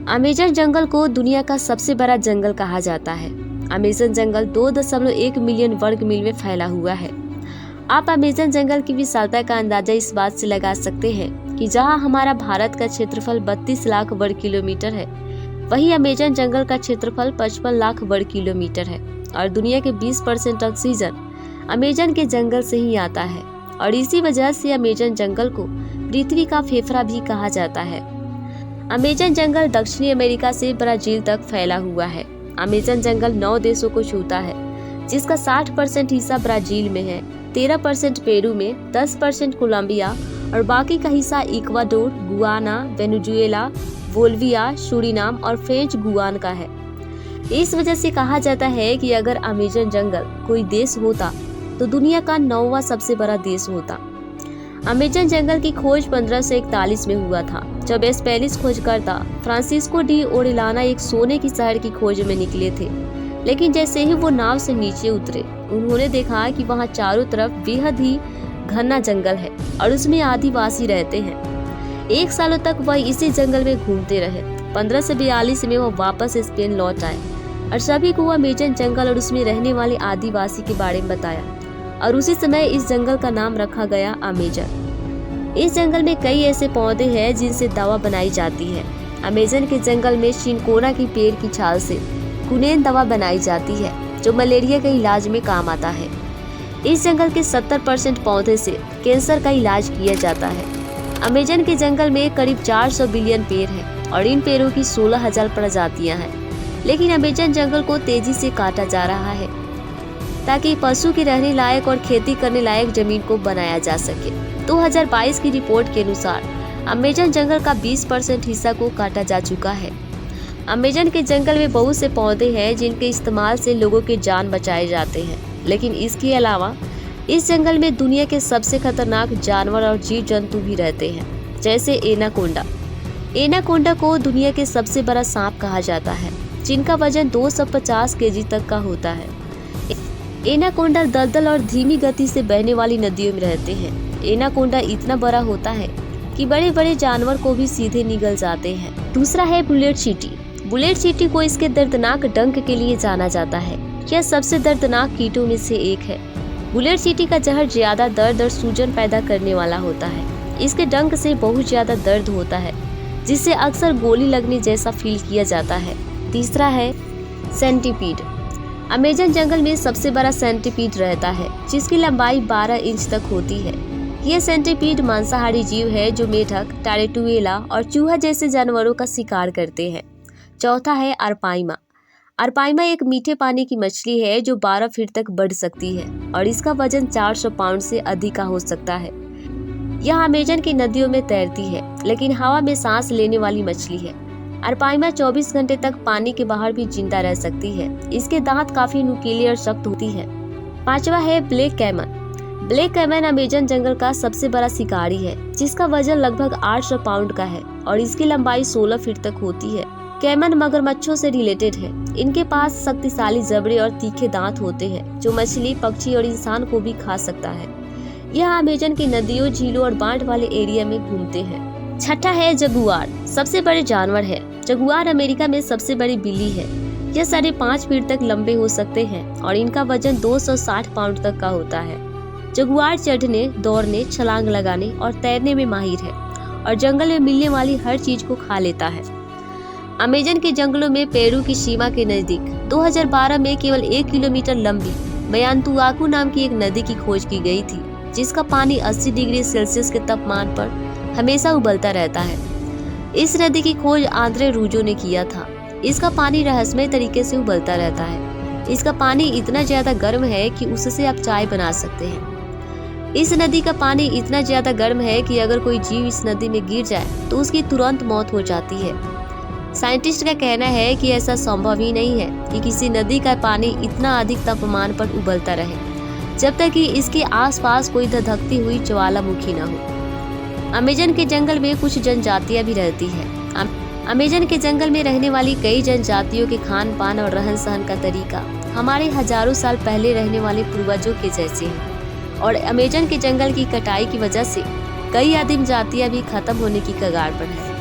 Amazon जंगल को दुनिया का सबसे बड़ा जंगल कहा जाता है। अमेज़न जंगल 2.1 मिलियन वर्ग मील में फैला हुआ है। आप अमेज़न जंगल की विशालता का अंदाजा इस बात से लगा सकते हैं कि जहां हमारा भारत का क्षेत्रफल 32 लाख वर्ग किलोमीटर है, वहीं अमेज़न जंगल का क्षेत्रफल 55 लाख वर्ग किलोमीटर है और दुनिया के 20% ऑक्सीजन अमेज़न के जंगल से ही आता है और इसी वजह से अमेज़न जंगल को पृथ्वी का फेफड़ा भी कहा जाता है। अमेज़न जंगल दक्षिणी अमेरिका से ब्राजील तक फैला हुआ है। अमेज़न जंगल 9 देशों को छूता है, जिसका 60% हिस्सा ब्राजील में है, 13% पेरू में, 10% कोलंबिया और बाकी का हिस्सा Ecuador, Guyana, Venezuela, Bolivia, Suriname और फ्रेंच गुयाना का है। इस वजह से कहा जाता है कि अगर अमेज़न जंगल कोई देश होता तो दुनिया का 9वां सबसे बड़ा देश होता। अमेज़न जंगल की खोज 1541 में हुआ था, जब स्पेनिश खोजकर्ता फ्रांसिस्को डी ओरेलाना एक सोने की शहर की खोज में निकले थे। लेकिन जैसे ही वो नाव से नीचे उतरे, उन्होंने देखा कि वहाँ चारों तरफ बेहद ही घना जंगल है और उसमें आदिवासी रहते हैं। 1 सालों तक वह इसी जंगल में घूमते रहे। 1542 में वह वापस स्पेन लौट आए और सभी को अमेज़न जंगल और उसमें रहने वाले आदिवासी के बारे में बताया और उसी समय इस जंगल का नाम रखा गया अमेज़न। इस जंगल में कई ऐसे पौधे हैं जिनसे दवा बनाई जाती है। अमेज़न के जंगल में चिनकोना की पेड़ की छाल से कुनेन दवा बनाई जाती है, जो मलेरिया के इलाज में काम आता है। इस जंगल के 70% पौधे से कैंसर का इलाज किया जाता है। अमेज़न के जंगल में करीब 400 बिलियन पेड़ हैं और इन पेड़ों की 16,000 प्रजातियां हैं। लेकिन अमेज़न जंगल को तेजी से काटा जा रहा है ताकि पशु की रहने लायक और खेती करने लायक जमीन को बनाया जा सके। 2022 की रिपोर्ट के अनुसार अमेज़न जंगल का 20% हिस्सा को काटा जा चुका है। अमेज़न के जंगल में बहुत से पौधे हैं जिनके इस्तेमाल से लोगों की जान बचाए जाते हैं, लेकिन इसके अलावा इस जंगल में दुनिया के सबसे खतरनाक जानवर और जीव जंतु भी रहते हैं, जैसे एनाकोंडा। एनाकोंडा को दुनिया के सबसे बड़ा सांप कहा जाता है, जिनका वजन 250 केजी तक का होता है। एनाकोंडा दलदल और धीमी गति से बहने वाली नदियों में रहते हैं। एनाकोंडा इतना बड़ा होता है कि बड़े बड़े जानवर को भी सीधे निगल जाते हैं। दूसरा है बुलेट चींटी। बुलेट चींटी को इसके दर्दनाक डंक के लिए जाना जाता है। यह सबसे दर्दनाक कीटों में से एक है। बुलेट चींटी का जहर ज्यादा दर्द और सूजन पैदा करने वाला होता है। इसके डंक से बहुत ज्यादा दर्द होता है, जिससे अक्सर गोली लगने जैसा फील किया जाता है। तीसरा है सेंटीपीड। अमेज़न जंगल में सबसे बड़ा सेंटीपीड रहता है, जिसकी लंबाई 12 इंच तक होती है। यह सेंटीपीड मांसाहारी जीव है जो मेढक, टारेटुएला और चूहा जैसे जानवरों का शिकार करते हैं। चौथा है अरपाइमा। अरपाइमा एक मीठे पानी की मछली है जो 12 फीट तक बढ़ सकती है और इसका वजन 400 पाउंड से अधिक का हो सकता है। यह अमेज़न की नदियों में तैरती है, लेकिन हवा में सांस लेने वाली मछली है। अरपाइमा 24 घंटे तक पानी के बाहर भी जिंदा रह सकती है। इसके दांत काफी नुकीले और सख्त होती है। पांचवा है black caiman. Black caiman Amazon जंगल का सबसे बड़ा शिकारी है, जिसका वजन लगभग 800 पाउंड का है और इसकी लंबाई 16 फीट तक होती है। कैमन मगरमच्छों से रिलेटेड है। इनके पास शक्तिशाली जबड़े और तीखे दांत होते हैं, जो मछली, पक्षी और इंसान को भी खा सकता है। यह अमेज़न की नदियों, झीलों और बाढ़ वाले एरिया में घूमते हैं। छठा है जगुआर। सबसे बड़े जानवर है। जगुआर अमेरिका में सबसे बड़ी बिल्ली है। यह 5.5 फीट तक लंबे हो सकते हैं और इनका वजन 260 पाउंड तक का होता है। जगुआर चढ़ने, दौड़ने, छलांग लगाने और तैरने में माहिर है और जंगल में मिलने वाली हर चीज को खा लेता है। अमेज़न के जंगलों में पेरू की सीमा के नजदीक 2012 में केवल 1 किलोमीटर लंबी मयांतुआकू नाम की एक नदी की खोज की गई थी, जिसका पानी 80 डिग्री सेल्सियस के तापमान पर हमेशा उबलता रहता है। इस नदी की खोज आंद्रे रूजो ने किया था। इसका पानी रहस्यमय तरीके से उबलता रहता है। इसका पानी इतना ज्यादा गर्म है कि उससे आप चाय बना सकते हैं। इस नदी का पानी इतना ज्यादा गर्म है कि अगर कोई जीव इस नदी में गिर जाए तो उसकी तुरंत मौत हो जाती है। साइंटिस्ट का कहना है कि ऐसा संभव ही नहीं है कि किसी नदी का पानी इतना अधिक तापमान पर उबलता रहे, जब तक कि इसके आसपास कोई धधकती हुई ज्वालामुखी न हो। अमेज़न के जंगल में कुछ जनजातियां भी रहती हैं। अमेज़न के जंगल में रहने वाली कई जनजातियों के खान पान और रहन सहन का तरीका हमारे हजारों साल पहले रहने वाले पूर्वजों के जैसे हैं और अमेज़न के जंगल की कटाई की वजह से कई आदिम जातियां भी खत्म होने की कगार पर हैं।